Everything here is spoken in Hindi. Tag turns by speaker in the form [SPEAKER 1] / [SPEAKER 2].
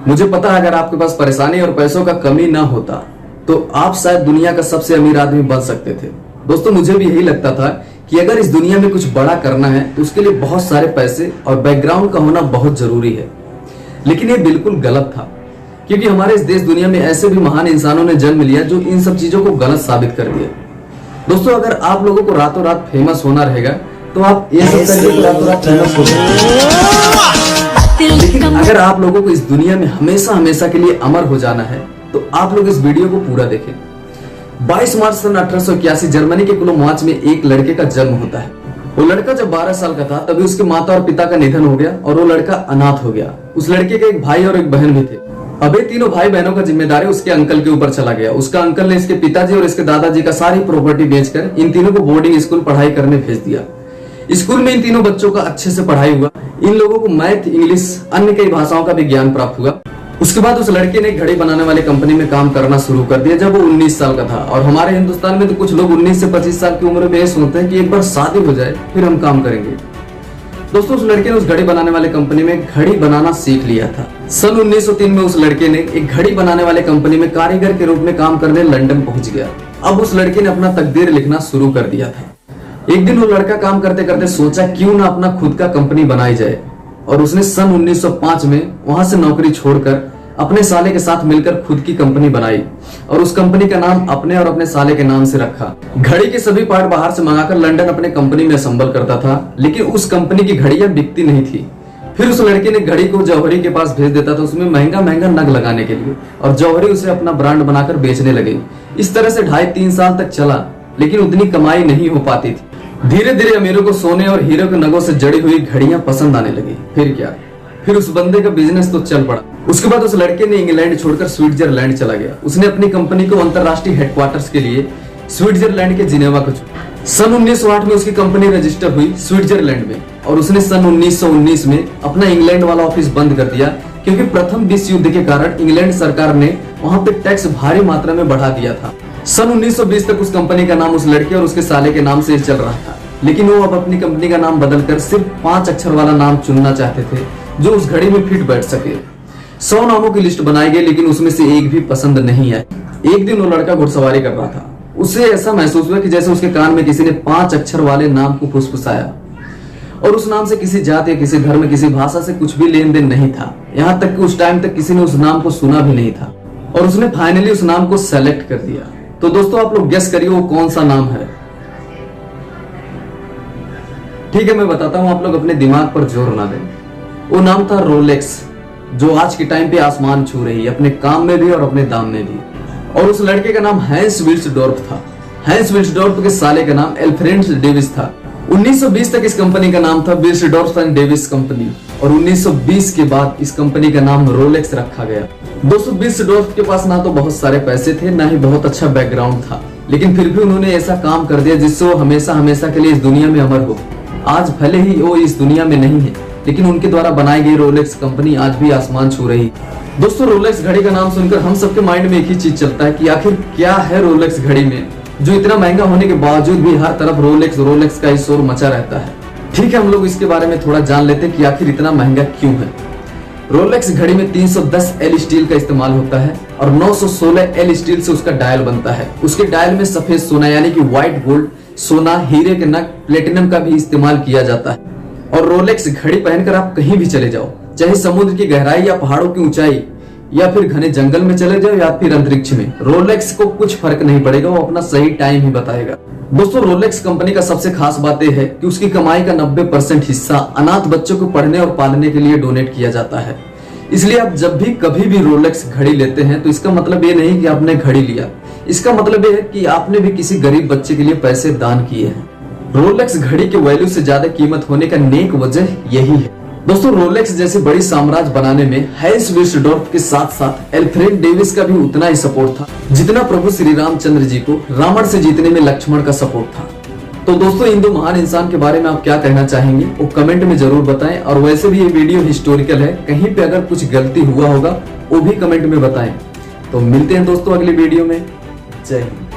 [SPEAKER 1] मुझे पता है अगर आपके पास परेशानी और पैसों का कमी ना होता तो आप शायद दुनिया का सबसे अमीर आदमी बन सकते थे। दोस्तों मुझे भी यही लगता था कि अगर इस दुनिया में कुछ बड़ा करना है तो उसके लिए बहुत सारे पैसे और बैकग्राउंड का होना बहुत जरूरी है। लेकिन ये बिल्कुल गलत था, क्योंकि हमारे इस देश दुनिया में ऐसे भी महान इंसानों ने जन्म लिया जो इन सब चीजों को गलत साबित कर दिया। दोस्तों अगर आप लोगों को रातों रात फेमस होना रहेगा तो आप ये सब करके रातों रात फेमस हो जाएंगे। लेकिन अगर आप लोगों को इस दुनिया में हमेशा हमेशा के लिए अमर हो जाना है तो आप लोग इस वीडियो को पूरा देखें। 22 मार्च सन 1881 जर्मनी के कोलोमाच में एक लड़के का जन्म होता है। वो लड़का जब 12 साल का था तभी उसके माता और पिता का निधन हो गया और वो लड़का अनाथ हो गया। उस लड़के के एक भाई और एक बहन भी थे। अब ये तीनों भाई बहनों का जिम्मेदारी उसके अंकल के ऊपर चला गया। उसका अंकल ने इसके पिताजी और इसके दादाजी का सारी प्रॉपर्टी बेचकर इन तीनों को बोर्डिंग स्कूल पढ़ाई करने भेज दिया। स्कूल में इन तीनों बच्चों का अच्छे से पढ़ाई हुआ। इन लोगों को मैथ, इंग्लिश, अन्य कई भाषाओं का भी ज्ञान प्राप्त हुआ। उसके बाद उस लड़के ने घड़ी बनाने वाली कंपनी में काम करना शुरू कर दिया जब वो 19 साल का था। और हमारे हिंदुस्तान में तो कुछ लोग 19 से 25 साल की उम्र में ये सोचते हैं कि एक बार शादी हो जाए फिर हम काम करेंगे। दोस्तों उस लड़के ने उस घड़ी बनाने वाले कंपनी में घड़ी बनाना सीख लिया था। सन 1903 में उस लड़के ने एक घड़ी बनाने वाले कंपनी में कारीगर के रूप में काम करने लंदन पहुंच गया। अब उस लड़के ने अपना तकदीर लिखना शुरू कर दिया था। एक दिन वो लड़का काम करते करते सोचा क्यों ना अपना खुद का कंपनी बनाई जाए, और उसने सन 1905 में वहां से नौकरी छोड़कर अपने साले के साथ मिलकर खुद की कंपनी बनाई और उस कंपनी का नाम अपने और अपने साले के नाम से रखा। घड़ी के सभी पार्ट बाहर से मंगाकर लंदन अपने कंपनी में असेंबल करता था, लेकिन उस कंपनी की घड़ियां बिकती नहीं थी। फिर उस लड़के ने घड़ी को जौहरी के पास भेज देता था उसमें महंगा महंगा नग लगाने के लिए, और जौहरी उसे अपना ब्रांड बनाकर बेचने लगे। इस तरह से 2.5-3 साल तक चला, लेकिन उतनी कमाई नहीं हो पाती थी। धीरे धीरे अमीरों को सोने और हीरे के नगों से जड़ी हुई घड़ियां पसंद आने लगी। फिर क्या, फिर उस बंदे का बिजनेस तो चल पड़ा। उसके बाद उस लड़के ने इंग्लैंड छोड़कर स्विट्जरलैंड चला गया। उसने अपनी कंपनी को अंतरराष्ट्रीय हेडक्वार्टर्स के लिए स्विट्जरलैंड के जिनेवा को चुना। सन 1908 में उसकी कंपनी रजिस्टर हुई स्विट्जरलैंड में, और उसने सन 1919 में अपना इंग्लैंड वाला ऑफिस बंद कर दिया, क्योंकि प्रथम विश्व युद्ध के कारण इंग्लैंड सरकार ने वहां पे टैक्स भारी मात्रा में बढ़ा दिया था। सन 1920 तक उस कंपनी का नाम उस लड़के और उसके साले के नाम से चल रहा था, लेकिन वो अब अपनी कंपनी का नाम बदलकर सिर्फ 5 अक्षर वाला नाम चुनना चाहते थे जो उस घड़ी में फिट बैठ सके। 100 नामों की लिस्ट बनाई गई, लेकिन उसमें से एक भी पसंद नहीं आया। एक दिन वो लड़का घुड़सवारी कर रहा था। उसे ऐसा महसूस हुआ कि जैसे उसके कान में किसी ने 5 अक्षर वाले नाम को फुसफुसाया, और उस नाम से किसी जात या किसी धर्म, किसी भाषा से कुछ भी लेन देन नहीं था। यहाँ तक कि उस टाइम तक किसी ने उस नाम को सुना भी नहीं था, और उसने फाइनली उस नाम को सेलेक्ट कर दिया। तो दोस्तों आप लोग गेस करिए वो कौन सा नाम है। ठीक है, मैं बताता हूं, आप लोग अपने दिमाग पर जोर ना दें। वो नाम था रोलेक्स, जो आज के टाइम पे आसमान छू रही है, अपने काम में भी और अपने दाम में भी। और उस लड़के का नाम हैंस विल्सडॉर्फ था। हैंस विल्सडॉर्फ के साले का नाम एल्फ्रेड डेविस था। 1920 तक इस कंपनी का नाम था विल्सडॉर्फ एंड डेविस कंपनी, और 1920 के बाद इस कंपनी का नाम रोलेक्स रखा गया। दोस्तों विल्सडॉर्फ के पास ना तो बहुत सारे पैसे थे, ना ही बहुत अच्छा बैकग्राउंड था, लेकिन फिर भी उन्होंने ऐसा काम कर दिया जिससे वो हमेशा हमेशा के लिए इस दुनिया में अमर हो। आज भले ही वो इस दुनिया में नहीं है, लेकिन उनके द्वारा बनाई गई रोलेक्स कंपनी आज भी आसमान छू रही। दोस्तों रोलेक्स घड़ी का नाम सुनकर हम सबके माइंड में एक ही चीज चलता है कि आखिर क्या है रोलेक्स घड़ी में, जो इतना महंगा होने के बावजूद भी हर तरफ रोलेक्स रोलेक्स का ही शोर मचा रहता है। ठीक है, हम लोग इसके बारे में थोड़ा जान लेते हैं कि आखिर इतना महंगा क्यों है। रोलेक्स घड़ी में 310 एल स्टील का इस्तेमाल होता है और 916 एल स्टील से उसका डायल बनता है। उसके डायल में सफेद सोना यानी कि व्हाइट गोल्ड, सोना, हीरे के नग, प्लेटिनम का भी इस्तेमाल किया जाता है। और रोलेक्स घड़ी पहनकर आप कहीं भी चले जाओ, चाहे समुद्र की गहराई या पहाड़ों की ऊंचाई या फिर घने जंगल में चले जाओ या फिर अंतरिक्ष में, रोलेक्स को कुछ फर्क नहीं पड़ेगा, वो अपना सही टाइम ही बताएगा। दोस्तों रोलेक्स कंपनी का सबसे खास बात यह है कि उसकी कमाई का 90% हिस्सा अनाथ बच्चों को पढ़ने और पालने के लिए डोनेट किया जाता है। इसलिए आप जब भी कभी भी रोलेक्स घड़ी लेते हैं तो इसका मतलब ये नहीं कि आपने घड़ी लिया, इसका मतलब ये है कि आपने भी किसी गरीब बच्चे के लिए पैसे दान किए हैं। रोलेक्स घड़ी के वैल्यू से ज्यादा कीमत होने का नेक वजह यही है। दोस्तों रोलेक्स जैसे बड़ी साम्राज्य बनाने में हैंस विल्सडॉर्फ के साथ साथ एल्फ्रेड डेविस का भी उतना ही सपोर्ट था जितना प्रभु श्री रामचंद्र जी को रावण से जीतने में लक्ष्मण का सपोर्ट था। तो दोस्तों इन दो महान इंसान के बारे में आप क्या कहना चाहेंगे वो कमेंट में जरूर बताएं, और वैसे भी ये वीडियो हिस्टोरिकल है, कहीं पे अगर कुछ गलती हुआ होगा वो भी कमेंट में बताएं। तो मिलते हैं दोस्तों अगली वीडियो में। जय हिंद।